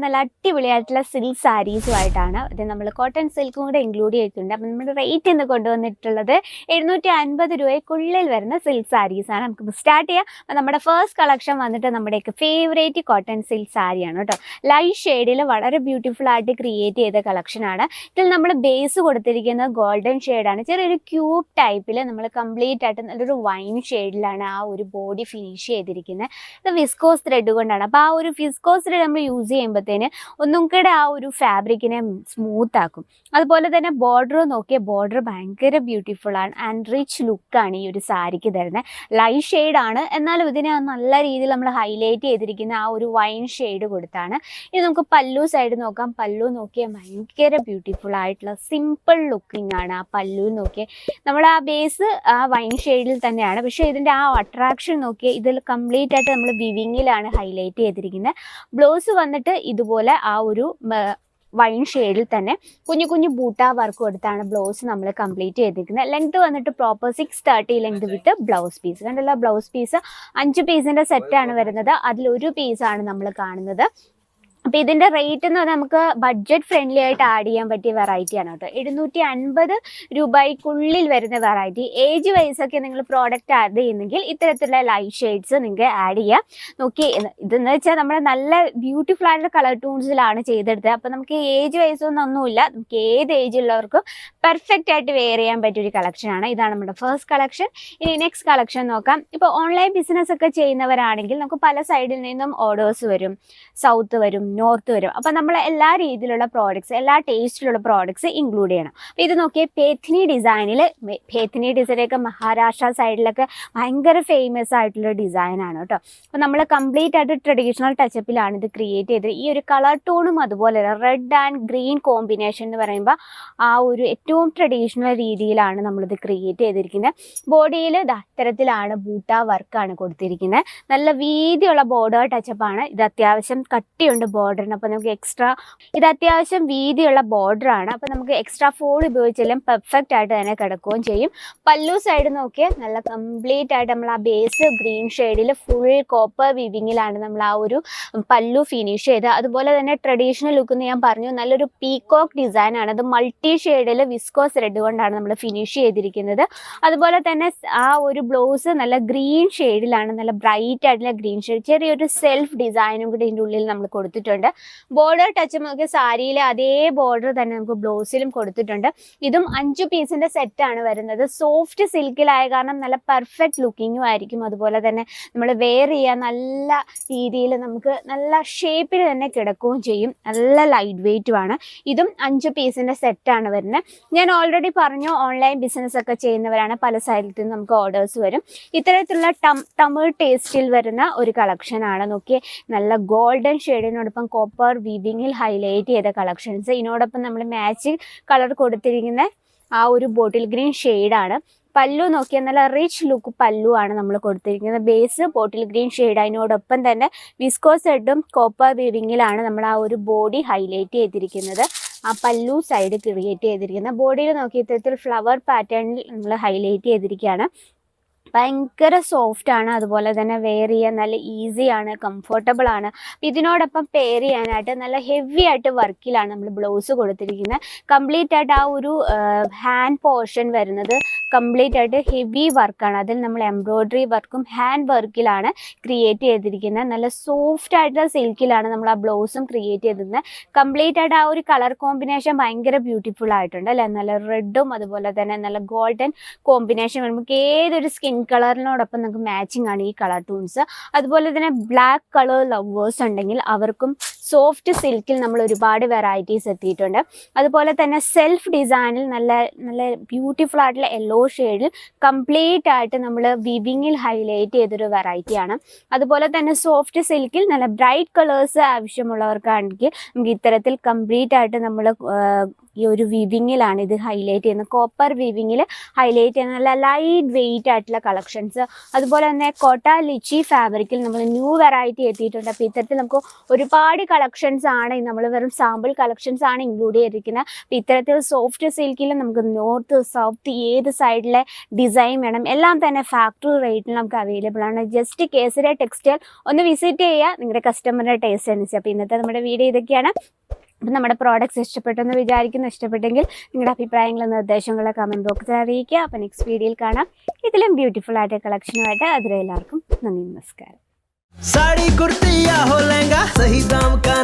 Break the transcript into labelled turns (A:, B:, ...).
A: നല്ല അടിപൊളിയായിട്ടുള്ള സിൽക്ക് സാരീസുമായിട്ടാണ്. ഇത് നമ്മൾ കോട്ടൺ സിൽക്കും കൂടെ ഇൻക്ലൂഡ് ചെയ്തിട്ടുണ്ട്. അപ്പം നമ്മുടെ റേറ്റ് എന്ന് കൊണ്ടുവന്നിട്ടുള്ളത് 750 രൂപയ്ക്കുള്ളിൽ വരുന്ന സിൽക്ക് സാരീസാണ്. നമുക്ക് സ്റ്റാർട്ട് ചെയ്യാം. നമ്മുടെ ഫസ്റ്റ് കളക്ഷൻ വന്നിട്ട് നമ്മുടെയൊക്കെ ഫേവറേറ്റ് കോട്ടൺ സിൽക്ക് സാരിയാണ് കേട്ടോ. ലൈറ്റ് ഷെയ്ഡിൽ വളരെ ബ്യൂട്ടിഫുൾ ആയിട്ട് ക്രിയേറ്റ് ചെയ്ത കളക്ഷനാണ്. ഇതിൽ നമ്മൾ ബേസ് കൊടുത്തിരിക്കുന്നത് ഗോൾഡൻ ഷെയ്ഡാണ്. ചെറിയൊരു ക്യൂബ് ടൈപ്പിൽ നമ്മൾ കംപ്ലീറ്റ് ആയിട്ട് നല്ലൊരു വൈൻ ഷെയ്ഡിലാണ് ആ ഒരു ബോഡി ഫിനിഷ് ചെയ്തിരിക്കുന്നത്. ഇത് വിസ്കോസ് ത്രെഡ് കൊണ്ടാണ്. അപ്പോൾ ആ ഒരു വിസ്കോസ് ത്രെഡ് നമ്മൾ യൂസ് ചെയ്യുമ്പോഴത്തേന് ഒന്നും കൂടെ ആ ഒരു ഫാബ്രിക്കിനെ സ്മൂത്ത് ആക്കും. അതുപോലെ തന്നെ ബോർഡർ നോക്കിയ ബോർഡർ ഭയങ്കര ബ്യൂട്ടിഫുൾ ആണ് ആൻഡ് റിച്ച് ലുക്കാണ് ഈ ഒരു സാരിക്ക് തരുന്നത്. ലൈറ്റ് ഷെയ്ഡാണ്, എന്നാലും ഇതിനെ നല്ല രീതിയിൽ നമ്മൾ ഹൈലൈറ്റ് ചെയ്തിരിക്കുന്ന ആ ഒരു വൈൻ ഷെയ്ഡ് കൊടുത്താണ്. ഇനി നമുക്ക് പല്ലു സൈഡ് നോക്കാം. പല്ലു നോക്കിയാൽ ഭയങ്കര ബ്യൂട്ടിഫുൾ ആയിട്ടുള്ള സിമ്പിൾ ലുക്കിംഗ് ആണ്. ആ പല്ലു നോക്കിയാൽ നമ്മൾ ആ ബേസ് ആ വൈൻ ഷെയ്ഡിൽ തന്നെയാണ്, പക്ഷേ ഇതിൻ്റെ ആ അട്രാക്ഷൻ നോക്കിയാൽ ഇതിൽ കംപ്ലീറ്റ് ആയിട്ട് നമ്മൾ വിവിങ്ങിലാണ് ഹൈലൈറ്റ് ചെയ്തിരിക്കുന്നത്. ബ്ലൗസ് വന്നിട്ട് ഇതുപോലെ ആ ഒരു വൈൻ ഷെയ്ഡിൽ തന്നെ കുഞ്ഞു കുഞ്ഞു ബൂട്ട വർക്ക് കൊടുത്താണ് ബ്ലൗസ് നമ്മൾ കംപ്ലീറ്റ് ചെയ്തിരിക്കുന്നത്. ലെങ്ത് വന്നിട്ട് proper 630 length with blouse piece. കണ്ടല്ലോ, ബ്ലൗസ് പീസ് 5 പീസിൻ്റെ സെറ്റാണ് വരുന്നത്. അതിലൊരു പീസാണ് നമ്മൾ കാണുന്നത്. അപ്പോൾ ഇതിൻ്റെ റേറ്റ് എന്ന് പറഞ്ഞാൽ നമുക്ക് ബഡ്ജറ്റ് ഫ്രണ്ട്ലി ആയിട്ട് ആഡ് ചെയ്യാൻ പറ്റിയ വെറൈറ്റിയാണ് കേട്ടോ. 750 രൂപയ്ക്കുള്ളിൽ വരുന്ന വെറൈറ്റി. ഏജ് വൈസൊക്കെ നിങ്ങൾ പ്രോഡക്റ്റ് ആഡ് ചെയ്യുന്നെങ്കിൽ ഇത്തരത്തിലുള്ള ലൈറ്റ് ഷെയ്ഡ്സ് നിങ്ങൾക്ക് ആഡ് ചെയ്യാം. നോക്കി, ഇതെന്ന് വെച്ചാൽ നമ്മുടെ നല്ല ബ്യൂട്ടിഫുൾ ആയിട്ടുള്ള കളർ ടൂൺസിലാണ് ചെയ്തെടുത്തത്. അപ്പോൾ നമുക്ക് ഏജ് വൈസൊന്നൊന്നുമില്ല, നമുക്ക് ഏത് ഏജുള്ളവർക്കും പെർഫെക്റ്റ് ആയിട്ട് വെയർ ചെയ്യാൻ പറ്റിയൊരു കളക്ഷനാണ്. ഇതാണ് നമ്മുടെ ഫസ്റ്റ് കളക്ഷൻ. ഇനി നെക്സ്റ്റ് കളക്ഷൻ നോക്കാം. ഇപ്പോൾ ഓൺലൈൻ ബിസിനസ് ഒക്കെ ചെയ്യുന്നവരാണെങ്കിൽ നമുക്ക് പല സൈഡിൽ നിന്നും ഓർഡേഴ്സ് വരും. സൗത്ത് വരും, നോർത്ത് വരും. അപ്പം നമ്മൾ എല്ലാ രീതിയിലുള്ള പ്രോഡക്ട്സ്, എല്ലാ ടേസ്റ്റിലുള്ള പ്രോഡക്ട്സ് ഇൻക്ലൂഡ് ചെയ്യണം. അപ്പോൾ ഇത് നോക്കിയാൽ പേഥിനി ഡിസൈനിൽ, പേഥിനി ഡിസൈനൊക്കെ മഹാരാഷ്ട്ര സൈഡിലൊക്കെ ഭയങ്കര ഫേമസ് ആയിട്ടുള്ള ഡിസൈനാണ് കേട്ടോ. അപ്പോൾ നമ്മൾ കംപ്ലീറ്റ് ആയിട്ട് ട്രഡീഷണൽ ടച്ചപ്പിലാണ് ഇത് ക്രിയേറ്റ് ചെയ്തത്. ഈ ഒരു കളർ ടോണും അതുപോലെ റെഡ് ആൻഡ് ഗ്രീൻ കോമ്പിനേഷൻ എന്ന് പറയുമ്പോൾ ആ ഒരു ഏറ്റവും ട്രഡീഷണൽ രീതിയിലാണ് നമ്മളിത് ക്രിയേറ്റ് ചെയ്തിരിക്കുന്നത്. ബോഡിയിൽ ഇത്തരത്തിലാണ് ബൂട്ട വർക്കാണ് കൊടുത്തിരിക്കുന്നത്. നല്ല വീതിയുള്ള ബോർഡർ ടച്ചപ്പാണ്. ഇത് അത്യാവശ്യം കട്ടിയുണ്ട് ബോർഡറിന്. അപ്പോൾ നമുക്ക് എക്സ്ട്രാ, ഇത് അത്യാവശ്യം വീതിയുള്ള ബോർഡറാണ്. അപ്പോൾ നമുക്ക് എക്സ്ട്രാ ഫോൾഡ് ഉപയോഗിച്ചാലും പെർഫെക്റ്റ് ആയിട്ട് തന്നെ കിടക്കുകയും ചെയ്യും. പല്ലു സൈഡ് നോക്കിയാൽ നല്ല കംപ്ലീറ്റ് ആയിട്ട് നമ്മൾ ആ ബേസ് ഗ്രീൻ ഷെയ്ഡിൽ ഫുൾ കോപ്പർ വിവിങ്ങിലാണ് നമ്മൾ ആ ഒരു പല്ലു ഫിനിഷ് ചെയ്ത്. അതുപോലെ തന്നെ ട്രഡീഷണൽ ലുക്ക് എന്ന് ഞാൻ പറഞ്ഞു, നല്ലൊരു പീകോക്ക് ഡിസൈനാണ്. അത് മൾട്ടി ഷെയ്ഡിൽ വിസ്കോസ് റെഡ് കൊണ്ടാണ് നമ്മൾ ഫിനിഷ് ചെയ്തിരിക്കുന്നത്. അതുപോലെ തന്നെ ആ ഒരു ബ്ലൗസ് നല്ല ഗ്രീൻ ഷെയ്ഡിലാണ്, നല്ല ബ്രൈറ്റ് ആയിട്ടുള്ള ഗ്രീൻ ഷെയ്ഡ്. ചെറിയൊരു സെൽഫ് ഡിസൈനും കൂടി ഇതിൻ്റെ ഉള്ളിൽ നമ്മൾ കൊടുത്തിട്ടുണ്ട്. ബോർഡർ ടച്ച് നമുക്ക് സാരിയിലെ അതേ ബോർഡർ തന്നെ നമുക്ക് ബ്ലൗസിലും കൊടുത്തിട്ടുണ്ട്. ഇതും 5 പീസിൻ്റെ സെറ്റാണ് വരുന്നത്. സോഫ്റ്റ് സിൽക്കിലായ കാരണം നല്ല പെർഫെക്റ്റ് ലുക്കിങ്ങും ആയിരിക്കും. അതുപോലെ തന്നെ നമ്മൾ വെയർ ചെയ്യാൻ നല്ല രീതിയിൽ നമുക്ക് നല്ല ഷേപ്പിൽ തന്നെ കിടക്കുകയും ചെയ്യും. നല്ല ലൈറ്റ് വെയ്റ്റുമാണ്. ഇതും 5 പീസിൻ്റെ സെറ്റാണ് വരുന്നത്. ഞാൻ ഓൾറെഡി പറഞ്ഞു, ഓൺലൈൻ ബിസിനസ് ഒക്കെ ചെയ്യുന്നവരാണ്, പല സൈഡിൽ നിന്ന് നമുക്ക് ഓർഡേഴ്സ് വരും. ഇത്തരത്തിലുള്ള തമിഴ് ടേസ്റ്റിൽ വരുന്ന ഒരു കളക്ഷനാണ്. നോക്കിയേ, നല്ല ഗോൾഡൻ ഷെയ്ഡിനോടൊപ്പം കോപ്പർ വീവിങ്ങിൽ ഹൈലൈറ്റ് ചെയ്ത കളക്ഷൻസ്. ഇതിനോടൊപ്പം നമ്മൾ മാച്ച് കളർ കൊടുത്തിരിക്കുന്ന ആ ഒരു ബോട്ടിൽ ഗ്രീൻ ഷെയ്ഡാണ്. പല്ലു നോക്കിയാൽ നല്ല റിച്ച് ലുക്ക് പല്ലു ആണ് നമ്മൾ കൊടുത്തിരിക്കുന്നത്. ബേസ് ബോട്ടിൽ ഗ്രീൻ ഷെയ്ഡ്, അതിനോടൊപ്പം തന്നെ വിസ്കോസ് റെഡും കോപ്പർ വീവിങ്ങിലാണ് നമ്മൾ ആ ഒരു ബോഡി ഹൈലൈറ്റ് ചെയ്തിരിക്കുന്നത്. ആ പല്ലു സൈഡ് ക്രിയേറ്റ് ചെയ്തിരിക്കുന്നത്. ബോഡിയിൽ നോക്കി ഇത്തരത്തിൽ ഫ്ലവർ പാറ്റേണിൽ നമ്മൾ ഹൈലൈറ്റ് ചെയ്തിരിക്കുകയാണ്. ഭയങ്കര സോഫ്റ്റ് ആണ്. അതുപോലെ തന്നെ വെയർ ചെയ്യാൻ നല്ല ഈസിയാണ്, കംഫർട്ടബിൾ ആണ്. ഇതിനോടൊപ്പം പെയർ ചെയ്യാനായിട്ട് നല്ല ഹെവി ആയിട്ട് വർക്കിലാണ് നമ്മൾ ബ്ലൗസ് കൊടുത്തിരിക്കുന്നത്. കംപ്ലീറ്റ് ആയിട്ട് ആ ഒരു ഹാൻഡ് പോർഷൻ വരുന്നത് കംപ്ലീറ്റ് ആയിട്ട് ഹെവി വർക്കാണ്. അതിൽ നമ്മൾ എംബ്രോയ്ഡറി വർക്കും ഹാൻഡ് വർക്കിലാണ് ക്രിയേറ്റ് ചെയ്തിരിക്കുന്നത്. നല്ല സോഫ്റ്റ് ആയിട്ടുള്ള സിൽക്കിലാണ് നമ്മൾ ആ ബ്ലൗസും ക്രിയേറ്റ് ചെയ്തിരുന്നത്. കംപ്ലീറ്റ് ആയിട്ട് ആ ഒരു കളർ കോമ്പിനേഷൻ ഭയങ്കര ബ്യൂട്ടിഫുൾ ആയിട്ടുണ്ട് അല്ലേ. നല്ല റെഡും അതുപോലെ തന്നെ നല്ല ഗോൾഡൻ കോമ്പിനേഷൻ നമുക്ക് ഏതൊരു സ്കിൻ കളറിനോടൊപ്പം നമുക്ക് മാച്ചിങ് ആണ് ഈ കളർ ടൂൺസ്. അതുപോലെ തന്നെ ബ്ലാക്ക് കളർ ലവേഴ്സ് ഉണ്ടെങ്കിൽ അവർക്കും സോഫ്റ്റ് സിൽക്കിൽ നമ്മൾ ഒരുപാട് വെറൈറ്റീസ് എത്തിയിട്ടുണ്ട്. അതുപോലെ തന്നെ സെൽഫ് ഡിസൈനിൽ നല്ല നല്ല ബ്യൂട്ടിഫുൾ ആയിട്ടുള്ള യെല്ലോ ഷെയ്ഡിൽ കംപ്ലീറ്റ് ആയിട്ട് നമ്മൾ വിവിങ്ങിൽ ഹൈലൈറ്റ് ചെയ്തൊരു വെറൈറ്റിയാണ്. അതുപോലെ തന്നെ സോഫ്റ്റ് സിൽക്കിൽ നല്ല ബ്രൈറ്റ് കളേഴ്സ് ആവശ്യമുള്ളവർക്കാണെങ്കിൽ നമുക്ക് ഇത്തരത്തിൽ കംപ്ലീറ്റ് ആയിട്ട് നമ്മൾ ഈ ഒരു വിവിങ്ങിലാണ് ഇത് ഹൈലൈറ്റ് ചെയ്യുന്നത്. കോപ്പർ വിവിങ്ങിൽ ഹൈലൈറ്റ് ചെയ്യുന്ന നല്ല ലൈറ്റ് വെയിറ്റ് ആയിട്ടുള്ള കളക്ഷൻസ്. അതുപോലെ തന്നെ കോട്ട ലിച്ചി ഫാബ്രിക്കിൽ നമ്മൾ ന്യൂ വെറൈറ്റി എത്തിയിട്ടുണ്ട്. അപ്പോൾ ഇത്തരത്തിൽ നമുക്ക് ഒരുപാട് കളക്ഷൻസ് ആണ്, നമ്മൾ വെറും സാമ്പിൾ കളക്ഷൻസ് ആണ് ഇൻക്ലൂഡ് ചെയ്തിരിക്കുന്നത്. അപ്പോൾ ഇത്തരത്തിൽ സോഫ്റ്റ് സിൽക്കിൽ നമുക്ക് നോർത്ത് സൗത്ത് ഏത് സൈഡിലെ ഡിസൈൻ വേണം എല്ലാം തന്നെ ഫാക്ടറി റേറ്റിൽ നമുക്ക് അവൈലബിൾ ആണ്. ജസ്റ്റ് കേസരി ടെക്സ്റ്റൈൽ ഒന്ന് വിസിറ്റ് ചെയ്യുക, നിങ്ങളുടെ കസ്റ്റമറിൻ്റെ ടേസ്റ്റ് അനുസരിച്ച്. അപ്പോൾ ഇന്നത്തെ നമ്മുടെ വീഡിയോ ഇതൊക്കെയാണ്. അപ്പം നമ്മുടെ പ്രോഡക്റ്റ്സ് ഇഷ്ടപ്പെട്ടെന്ന് വിചാരിക്കുന്നു. ഇഷ്ടപ്പെട്ടെങ്കിൽ നിങ്ങളുടെ അഭിപ്രായങ്ങളും നിർദ്ദേശങ്ങളും കമൻറ്റ് ബോക്സിൽ അറിയിക്കുക. അപ്പോൾ നെക്സ്റ്റ് വീഡിയോയിൽ കാണാം ഇതിലും ബ്യൂട്ടിഫുൾ ആയിട്ട് കളക്ഷനുമായിട്ട്. അതിലെ എല്ലാവർക്കും നന്ദി, നമസ്കാരം.
B: साड़ी कुर्ती या हो लहंगा, सही दाम का